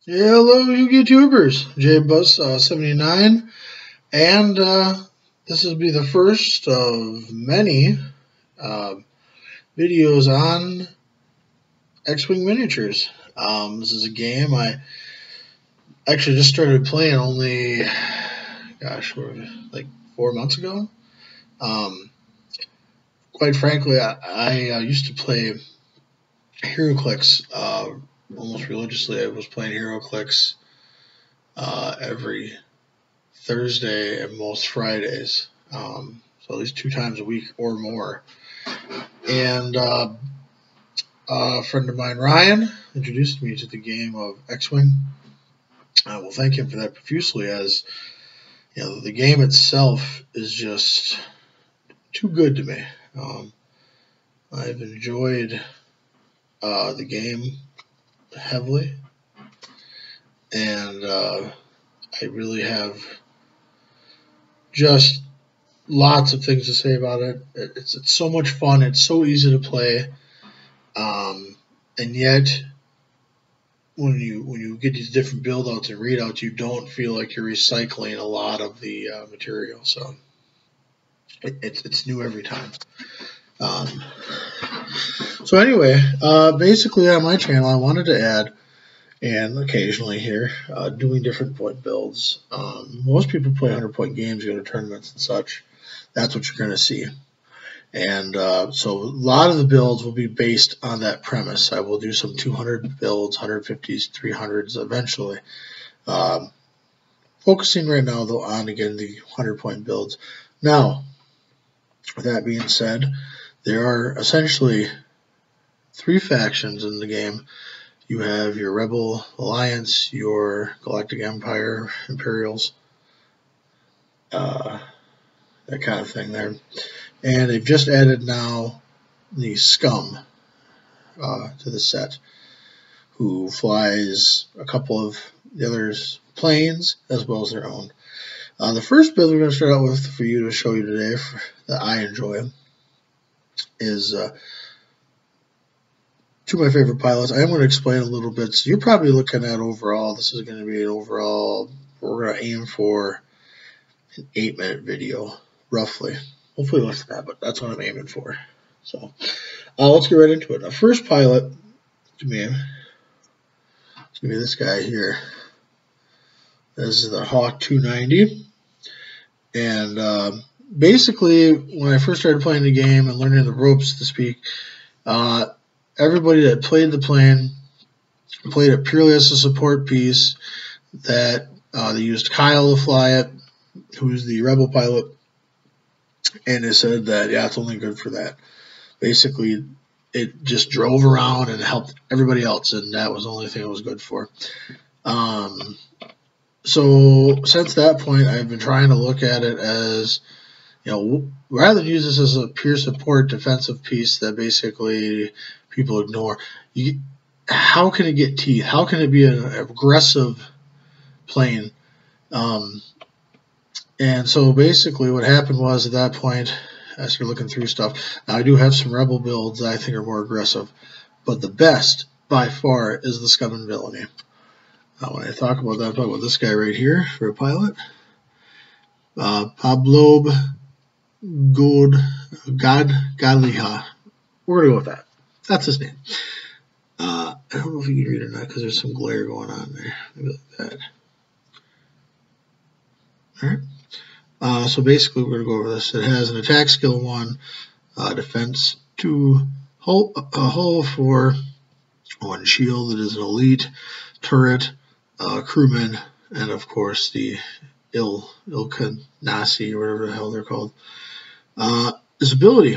Hello, you YouTubers. JBuzz79, and this will be the first of many uh, videos on X-Wing miniatures. This is a game I actually just started playing only, like 4 months ago. Quite frankly, I used to play HeroClix almost religiously. I was playing HeroClix every Thursday and most Fridays, so at least 2 times a week or more. And a friend of mine, Ryan, introduced me to the game of X-Wing. I will thank him for that profusely, as you know, the game itself is just too good to me. I've enjoyed the game heavily, and I really have just lots of things to say about it. It's so much fun. It's so easy to play, and yet when you get these different build outs and readouts, you don't feel like you're recycling a lot of the material. So it's new every time. So anyway, basically on my channel, I wanted to add, and occasionally here, doing different point builds. Most people play 100-point games, go to tournaments and such. That's what you're going to see. And so a lot of the builds will be based on that premise. I will do some 200 builds, 150s, 300s eventually. Focusing right now, though, on, again, the 100-point builds. Now, with that being said, there are essentially 3 factions in the game. You have your Rebel Alliance, your Galactic Empire, Imperials, that kind of thing there. And they've just added now the Scum to the set, who flies a couple of the others' planes as well as their own. The first build we're going to start out with for you to show you today, that I enjoy, is two of my favorite pilots. I am going to explain a little bit. So you're probably looking at overall, this is going to be an overall, we're going to aim for an 8-minute video, roughly. Hopefully less than that, but that's what I'm aiming for. So let's get right into it. Now, first pilot to me, it's going to be this guy here. This is the Hawk 290. And basically, when I first started playing the game and learning the ropes, to speak, everybody that played the plane played it purely as a support piece. That they used Kyle to fly it, who's the Rebel pilot. And they said that, yeah, it's only good for that. Basically, it just drove around and helped everybody else, and that was the only thing it was good for. So since that point, I've been trying to look at it as, you know, rather than use this as a pure support defensive piece that basically people ignore, how can it get teeth? How can it be an aggressive plane? And so basically what happened was, at that point, as you're looking through stuff, now I do have some Rebel builds that I think are more aggressive, but the best by far is the Scum and Villainy. Now when I talk about that, I'm talking about this guy right here for a pilot. Palob Godliha. We're going to go with that. That's his name. I don't know if you can read it or not because there's some glare going on there. Maybe like that. Alright. So basically we're going to go over this. It has an attack skill 1, defense 2, hull 4, 1 shield that is an elite, turret, crewman, and of course the Ilkanasi, or whatever the hell they're called. This ability,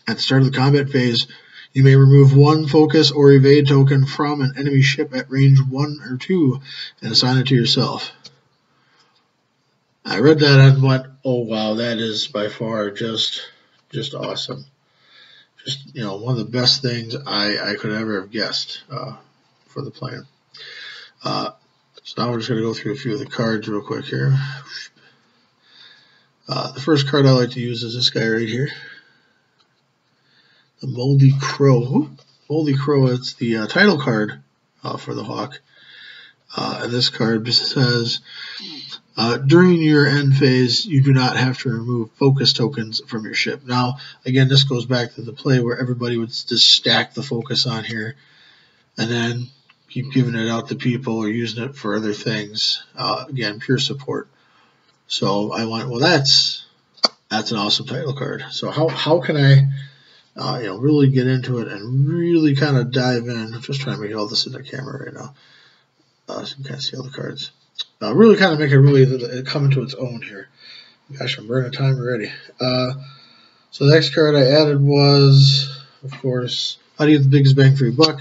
at the start of the combat phase, you may remove 1 focus or evade token from an enemy ship at range 1 or 2 and assign it to yourself. I read that and went, oh wow, that is by far just awesome. Just, you know, one of the best things I could ever have guessed for the plane. So now we're just going to go through a few of the cards real quick here. The first card I like to use is this guy right here. The Moldy Crow. Moldy Crow, it's the title card for the Hawk. And this card just says, during your end phase, you do not have to remove focus tokens from your ship. Now, again, this goes back to the play where everybody would just stack the focus on here and then keep giving it out to people or using it for other things. Again, pure support. So I went, well, that's an awesome title card. So how can I really get into it and really kind of dive in? I'm just trying to make all this in the camera right now, so you can kind of see all the cards. Really kind of make it really come into its own here. Gosh, I'm burning time already. So the next card I added was, of course, how do you get the biggest bang for your buck?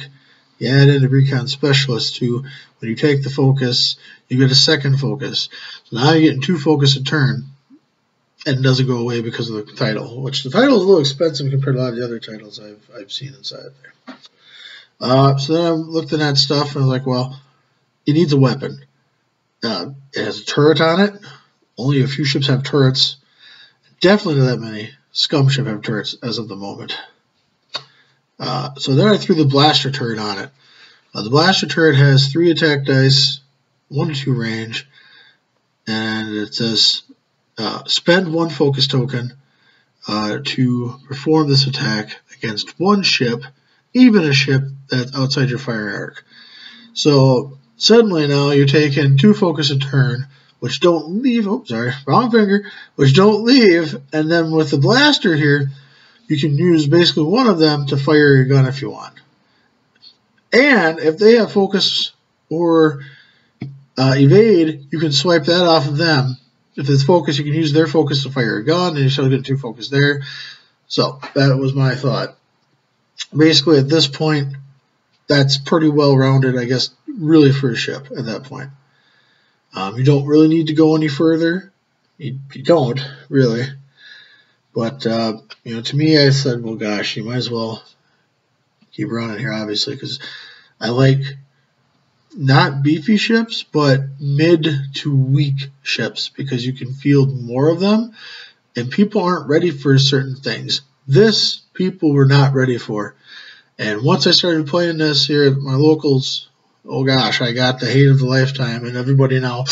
You add in a Recon Specialist to, when you take the focus, you get a second focus. So now you're getting 2 focus a turn, and it doesn't go away because of the title, which the title is a little expensive compared to a lot of the other titles I've seen inside there. So then I'm looking at stuff, and I was like, well, it needs a weapon. It has a turret on it. Only a few ships have turrets. Definitely not that many scum ships have turrets as of the moment. So then I threw the blaster turret on it. The blaster turret has 3 attack dice, 1 to 2 range, and it says spend 1 focus token to perform this attack against 1 ship, even a ship that's outside your firing arc. So suddenly now you're taking 2 focus a turn, which don't leave. Oh, sorry, wrong finger. Which don't leave, and then with the blaster here, you can use basically 1 of them to fire your gun if you want. And if they have focus or evade, you can swipe that off of them. If it's focus, you can use their focus to fire a gun, and you still get 2 focus there. So that was my thought. Basically, at this point, that's pretty well rounded, I guess, really for a ship at that point. You don't really need to go any further. You don't really. But, to me, I said, well, gosh, you might as well keep running here, obviously, because I like not beefy ships, but mid to weak ships, because you can field more of them, and people aren't ready for certain things. This, people were not ready for. And once I started playing this here at my locals, oh, gosh, I got the hate of the lifetime, and everybody now,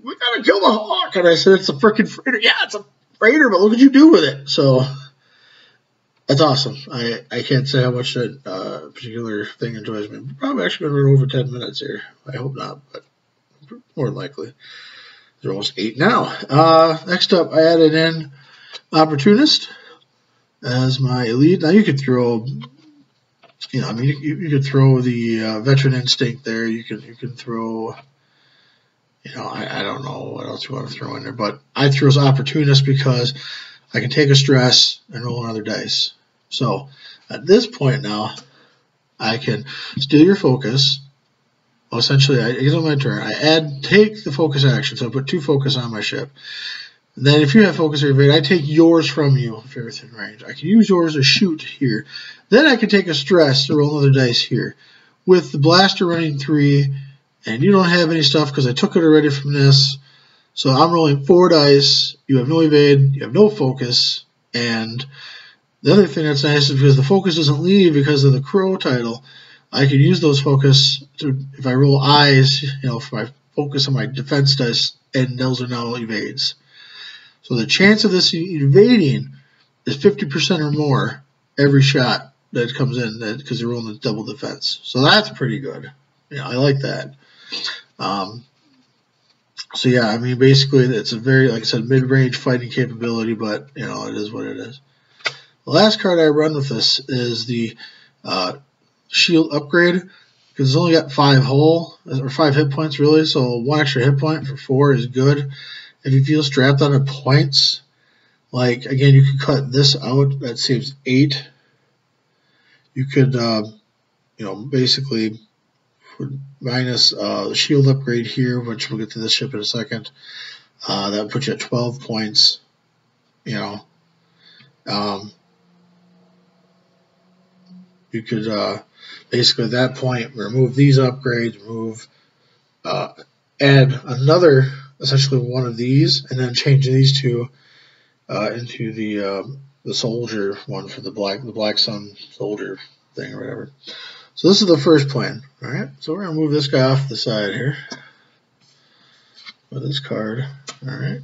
we got to kill the Hawk. And I said, it's a freaking freighter. Yeah, it's a freighter, but look what you do with it. So that's awesome. I can't say how much that particular thing enjoys me. Probably actually going to run over 10 minutes here. I hope not, but more than likely. They're almost 8 now. Next up, I added in Opportunist as my elite. Now you could throw, you could throw the Veteran Instinct there. You can throw, I don't know what else you want to throw in there, but I threw as Opportunist because I can take a stress and roll another dice. So at this point now, I can steal your focus. Well, essentially, I get on my turn. I take the focus action, so I put 2 focus on my ship. And then if you have focus or evade, I take yours from you if you're within range. I can use yours to shoot here. Then I can take a stress to roll another dice here. With the blaster running 3, and you don't have any stuff because I took it already from this. So I'm rolling 4 dice. You have no evade. You have no focus. And the other thing that's nice is because the focus doesn't leave because of the Crow title, I can use those focus to, if I roll eyes, for my focus on my defense dice, and those are now evades. So the chance of this evading is 50% or more every shot that comes in because you're rolling the double defense. So that's pretty good. I like that. So yeah, I mean, basically it's a very, like I said, mid-range fighting capability, but it is what it is. The last card I run with this is the shield upgrade, because it's only got 5 hit points really, so 1 extra hit point for 4 is good. If you feel strapped on the points, like again, you could cut this out, that saves 8. You could, basically minus the shield upgrade here, which we'll get to this ship in a second. That would put you at 12 points. You could basically at that point remove these upgrades, add another, essentially 1 of these, and then change these 2 into the soldier one for the black sun soldier thing or whatever. So this is the first plane. All right. So we're gonna move this guy off the side here with this card. All right.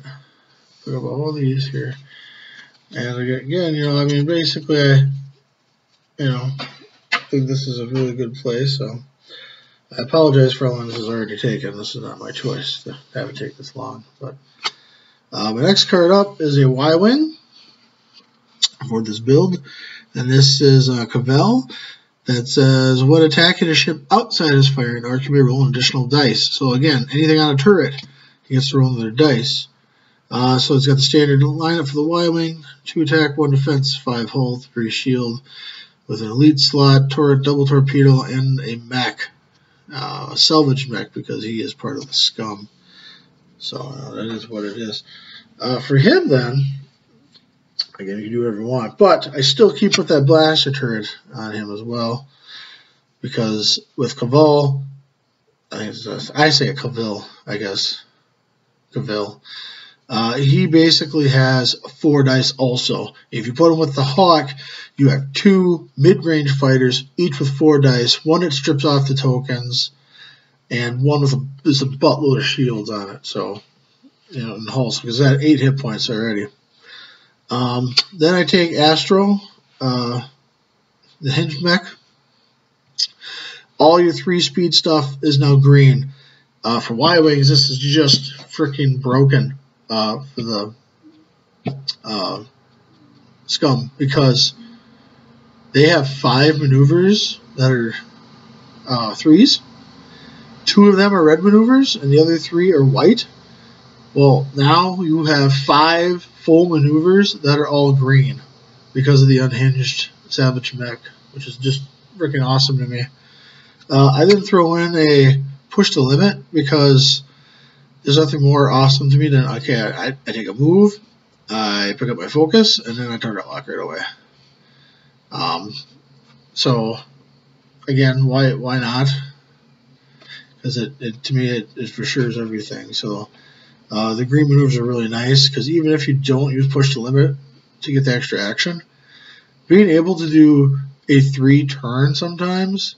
Put up all these here, and again, you know, I mean, basically, I think this is a really good play. So I apologize for how long this is already taken. This is not my choice to have it take this long. But my next card up is a Y-wing for this build, and this is Kavil. That says, when attacking a ship outside his firing arc, you may roll an additional dice. So again, anything on a turret, he gets to roll another dice. So it's got the standard lineup for the Y-wing: 2 attack, 1 defense, 5 hull, 3 shield, with an elite slot, turret, double torpedo, and a mech, a salvage mech, because he is part of the scum. So that is what it is. For him, then, again, you can do whatever you want, but I still keep with that blaster turret on him as well, because with Kavil, I say it Kavil, I guess, Kavil. He basically has 4 dice also. If you put him with the Hawk, you have 2 mid-range fighters, each with 4 dice, 1 that strips off the tokens, and 1 with a buttload of shields on it. So, you know, and hulls, because that 8 hit points already. Then I take Astro, the hinge mech. All your 3-speed stuff is now green. For Y-wings, this is just freaking broken for the scum, because they have 5 maneuvers that are 3s. 2 of them are red maneuvers, and the other 3 are white. Well, now you have 5 full maneuvers that are all green because of the unhinged Savage Mech, which is just freaking awesome to me. I then throw in a push the limit, because there's nothing more awesome to me than, okay, I take a move, I pick up my focus, and then I target lock right away. So, again, why not? Because to me, it for sure is everything. So, the green maneuvers are really nice, because even if you don't use push the limit to get the extra action, being able to do a 3 turn sometimes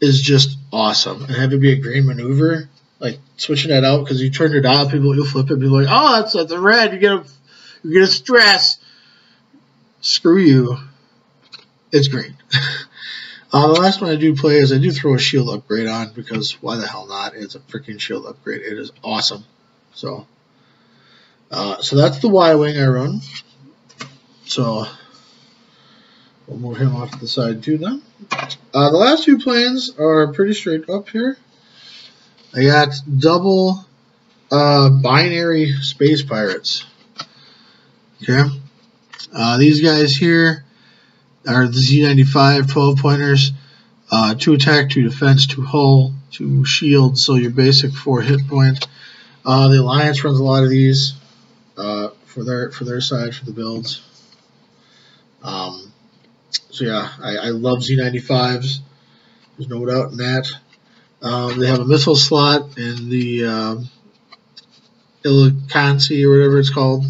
is just awesome. And have it be a green maneuver, like switching that out, because you turn your dial, you'll flip it, people are like, oh, that's a red, you get a stress. Screw you. It's green. The last one I do play is I do throw a shield upgrade on, because why the hell not? It's a freaking shield upgrade. It is awesome. So that's the Y-wing I run. So we'll move him off to the side too now. The last 2 planes are pretty straight up here. I got double binary space pirates. Okay. These guys here are the Z95 12-pointers. 2 attack, 2 defense, 2 hull, 2 shield, so your basic 4 hit point. The Alliance runs a lot of these for their side for the builds. So yeah, I love Z95s. There's no doubt in that. They have a missile slot in the Illicancy or whatever it's called.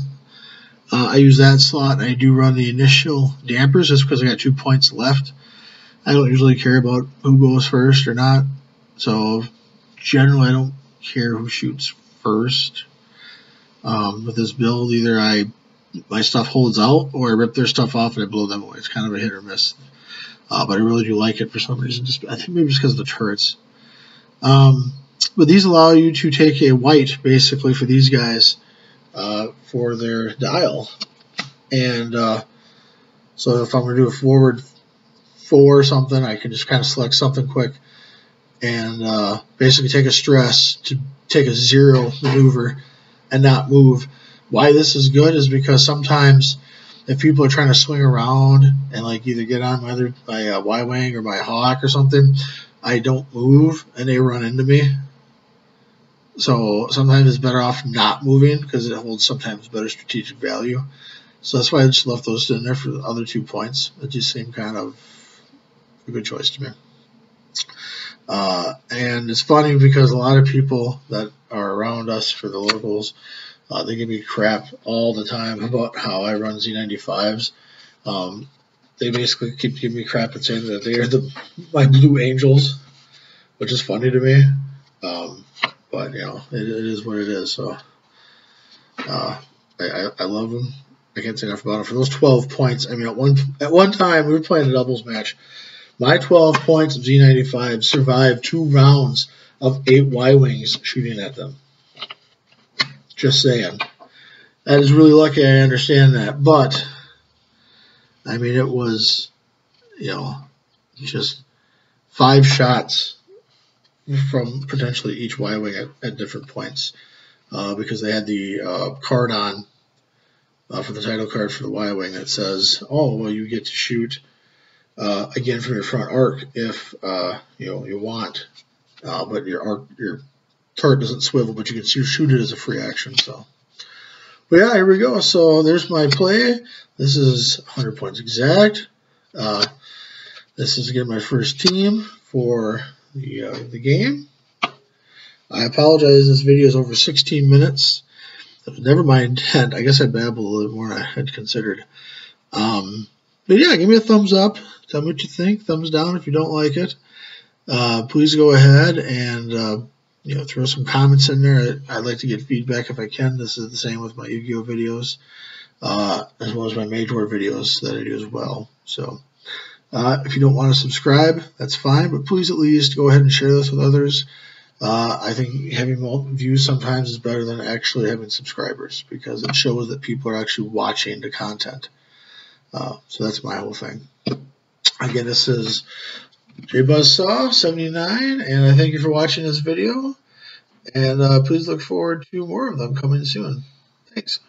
I use that slot, and I do run the initial dampers just because I got 2 points left. I don't usually care about who goes first or not, so generally I don't care who shoots first. With this build, either my stuff holds out, or I rip their stuff off and I blow them away. It's kind of a hit or miss, but I really do like it for some reason. I think maybe just because of the turrets. But these allow you to take a white, basically, for these guys for their dial. And so if I'm going to do a forward 4 or something, I can just kind of select something quick and basically take a stress to take a 0 maneuver and not move. Why this is good is because sometimes if people are trying to swing around and like either get on my Y-wing or my Hawk or something, I don't move and they run into me. So sometimes it's better off not moving because it holds sometimes better strategic value. So that's why I just left those in there for the other 2 points. It just seemed kind of a good choice to me. And it's funny because a lot of people that are around us for the locals, they give me crap all the time about how I run Z95s. they basically keep giving me crap and saying that they are my Blue Angels, which is funny to me. But you know, it is what it is. So I love them. I can't say enough about it. For those 12 points, I mean, at one time we were playing a doubles match. My 12 points of Z95 survived 2 rounds of 8 Y-Wings shooting at them. Just saying. That is really lucky, I understand that. But, I mean, it was, you know, just 5 shots from potentially each Y-Wing at different points. Because they had the card on for the title card for the Y-Wing that says, oh, well, you get to shoot again from your front arc if you want, but your turret doesn't swivel, but you can shoot it as a free action. So, but yeah, here we go. So there's my play. This is 100 points exact. This is again my first team for the game. I apologize. This video is over 16 minutes. Never my intent. I guess I babbled a little more than I had considered. But yeah, give me a thumbs up. Tell me what you think. Thumbs down if you don't like it. Please go ahead and throw some comments in there. I'd like to get feedback if I can. This is the same with my Yu-Gi-Oh videos, as well as my Major videos that I do as well. So if you don't want to subscribe, that's fine. But please at least go ahead and share this with others. I think having multiple views sometimes is better than actually having subscribers, because it shows that people are actually watching the content. So that's my whole thing. Again, this is JBuzzsaw79, and I thank you for watching this video. And please look forward to more of them coming soon. Thanks.